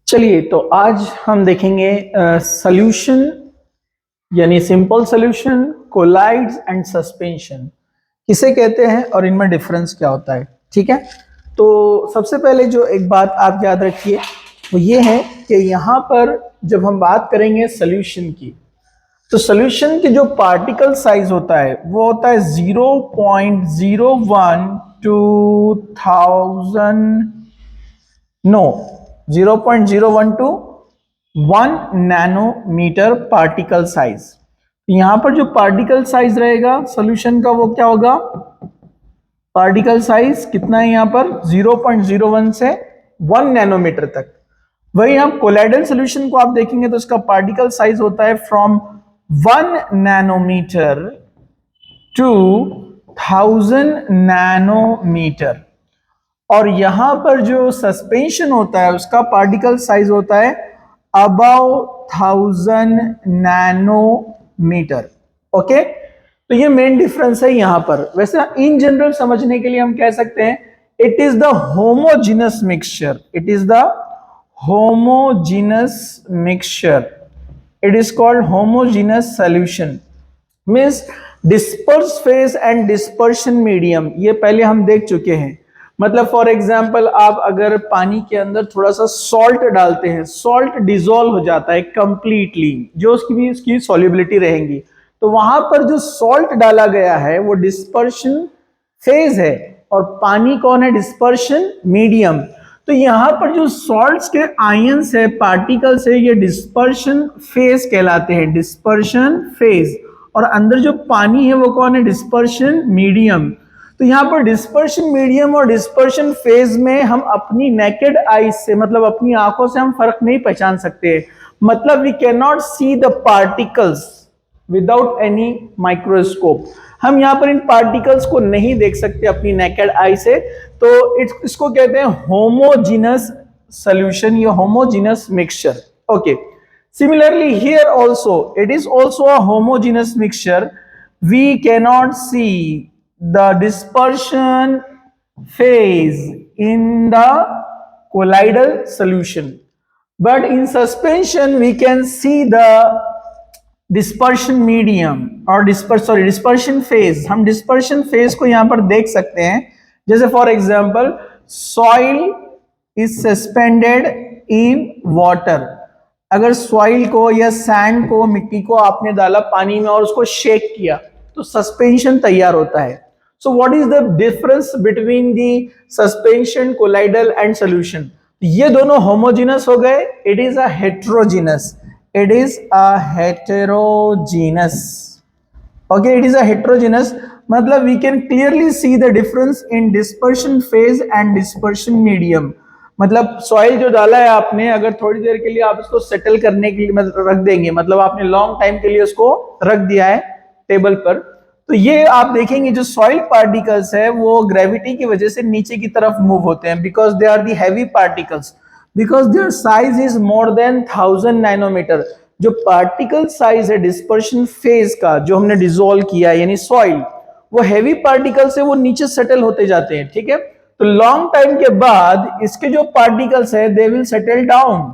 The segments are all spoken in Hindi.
चलिए तो आज हम देखेंगे सॉल्यूशन यानी simple solution, colloids and suspension किसे कहते हैं और इनमें डिफरेंस क्या होता है। ठीक है, तो सबसे पहले जो एक बात आप याद रखिए वो ये है कि यहाँ पर जब हम बात करेंगे सॉल्यूशन की, तो सॉल्यूशन की जो पार्टिकल साइज होता है वो होता है 0.01 to 1000 no 0.01 to 1 nanometre particle size. यहां पर जो पार्टिकल साइज रहेगा सॉल्यूशन का वो क्या होगा, पार्टिकल साइज कितना है यहाँ पर 0.01 से 1 नैनोमीटर तक। वही हम कोलाइडल सॉल्यूशन को आप देखेंगे तो इसका पार्टिकल साइज होता है फ्रॉम 1 नैनोमीटर टू 1000 नैनोमीटर। और यहां पर जो सस्पेंशन होता है उसका पार्टिकल साइज होता है अबाउ 1000 नैनोमीटर। ओके, तो ये मेन डिफरेंस है यहां पर। वैसे इन जनरल समझने के लिए हम कह सकते हैं it is the homogeneous mixture, it is the homogeneous mixture, it is called homogeneous solution. Means disperse phase and dispersion medium, ये पहले हम देख चुके हैं। मतलब फॉर एग्जांपल आप अगर पानी के अंदर थोड़ा सा सॉल्ट डालते हैं, सॉल्ट डिसॉल्व हो जाता है कंप्लीटली, जो उसकी सॉल्युबिलिटी रहेंगी, तो वहां पर जो सॉल्ट डाला गया है वो डिस्पर्शन फेज है और पानी कौन है, डिस्पर्शन मीडियम। तो यहां पर जो सॉल्ट्स के आयंस है, पार्टिकल्स है, ये डिस्पर्शन फेज कहलाते हैं, डिस्पर्शन फेज। और अंदर जो पानी है वो कौन है, डिस्पर्शन मीडियम। तो यहां पर डिस्पर्शन मीडियम और डिस्पर्शन फेज में हम अपनी नेकेड आई से, मतलब अपनी आंखों से हम फर्क नहीं पहचान सकते। मतलब we can not see the particles without any microscope. हम यहां पर इन पार्टिकल्स को नहीं देख सकते अपनी नेकेड आई से, तो इसको कहते हैं होमोजीनस सॉल्यूशन या homogeneous mixture. Okay, similarly here also it is also a homogeneous mixture. We cannot see the dispersion phase in the colloidal solution, but in suspension we can see the dispersion medium और dispersion phase। हम dispersion phase को यहां पर देख सकते हैं। जैसे for example soil is suspended in water, अगर सॉइल को या सैंड को, मिट्टी को आपने डाला पानी में और उसको शेक किया तो सस्पेंशन तैयार होता है। So what is the difference between the suspension, colloidal and solution? ये दोनों होमोजीनस हो गए, it is a heterogeneous, it is a heterogeneous. Okay, it is a heterogeneous, मतलब we can clearly see the difference in dispersion phase and dispersion medium. मतलब सॉइल जो डाला है आपने, अगर थोड़ी देर के लिए आप इसको सेटल करने के लिए रख देंगे, मतलब आपने लॉन्ग टाइम के लिए उसको रख दिया है टेबल पर, तो ये आप देखेंगे जो सॉइल पार्टिकल्स है वो ग्रेविटी की वजह से नीचे की तरफ मूव होते हैं, because they are the heavy particles, because their size is more than 1000 nanometre. जो पार्टिकल साइज है डिस्पर्शन फेज का, जो हमने डिसॉल्व किया यानी सॉइल, वो हैवी पार्टिकल से वो नीचे सेटल होते जाते हैं। ठीक है, तो लॉन्ग टाइम के बाद इसके जो पार्टिकल्स है दे विल सेटल डाउन।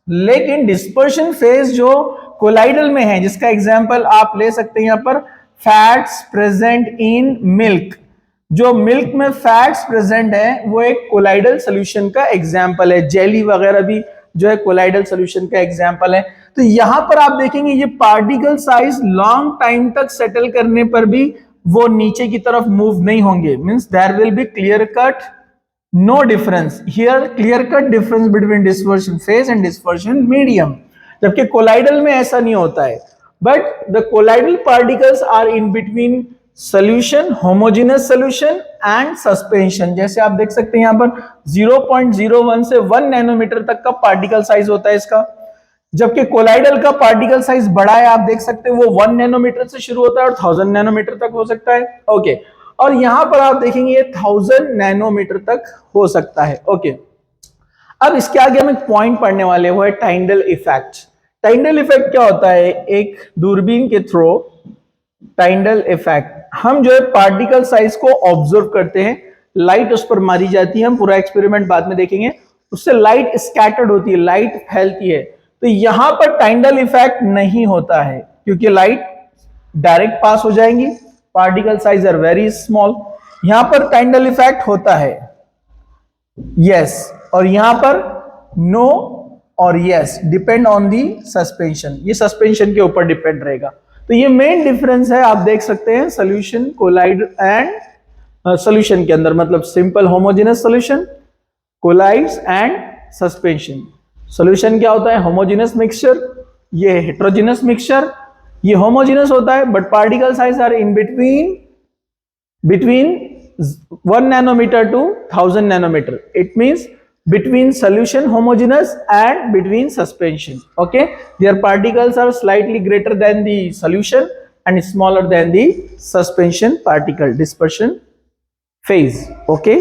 लेकिन डिस्पर्शन फेज जो कोलाइडल में है, जिसका एग्जांपल आप ले सकते हैं यहां पर फैट्स प्रेजेंट इन मिल्क, जो मिल्क में फैट्स प्रेजेंट है वो एक कोलाइडल सॉल्यूशन का एग्जांपल है। जेली वगैरह भी जो है कोलाइडल सॉल्यूशन का एग्जांपल है। तो यहां पर आप देखेंगे ये पार्टिकल साइज लॉन्ग टाइम तक सेटल करने पर भी वो नीचे की तरफ मूव नहीं होंगे। Means there will be clear cut no difference here, clear cut difference between dispersion phase and dispersion medium, जबकि कोलाइडल में ऐसा नहीं होता है। But the colloidal particles are in between solution, homogeneous solution and suspension. जैसे आप देख सकते हैं यहां पर 0.01 से 1 नैनोमीटर तक का पार्टिकल साइज होता है इसका, जबकि कोलाइडल का पार्टिकल साइज बड़ा है, आप देख सकते हैं वो 1 नैनोमीटर से शुरू होता है और 1000 नैनोमीटर तक हो सकता है। ओके, और यहां पर आप देखेंगे ये 1000 नैनोमीटर तक हो सकता है। ओके, अब इसके आगे हम एक पॉइंट पढ़ने वाले, वो है टाइंडल इफेक्ट। टाइंडल इफेक्ट क्या होता है? एक दूरबीन के थ्रू टाइंडल इफेक्ट, हम जो है पार्टिकल साइज को ऑब्जर्व करते हैं, लाइट उस पर मारी जाती है, हम पूरा एक्सपेरिमेंट बाद में देखेंगे, उससे लाइट स्कैटर्ड होती है, लाइट फैलती है। तो यहां पर टाइंडल इफेक्ट नहीं होता है क्योंकि लाइट डायरेक्ट पास हो जाएंगी, particle size are very small. यहां पर टाइंडल इफेक्ट होता है, यस, और यहां पर नो और yes, depend on the suspension, ये सस्पेंशन के ऊपर डिपेंड रहेगा। तो ये मेन डिफरेंस है, आप देख सकते हैं सोल्यूशन, कोलाइड एंड सोल्यूशन के अंदर, मतलब simple homogeneous solution, colloids and suspension. Solution क्या होता है? होमोजेनस मिक्सचर, ये हेट्रोजेनस मिक्सचर। ये होमोजेनस होता है but particle size are in between 1 nanometer to 1000 nanometer. It means between solution homogeneous and between suspension. Okay, their particles are slightly greater than the solution and smaller than the suspension particle dispersion phase. Okay,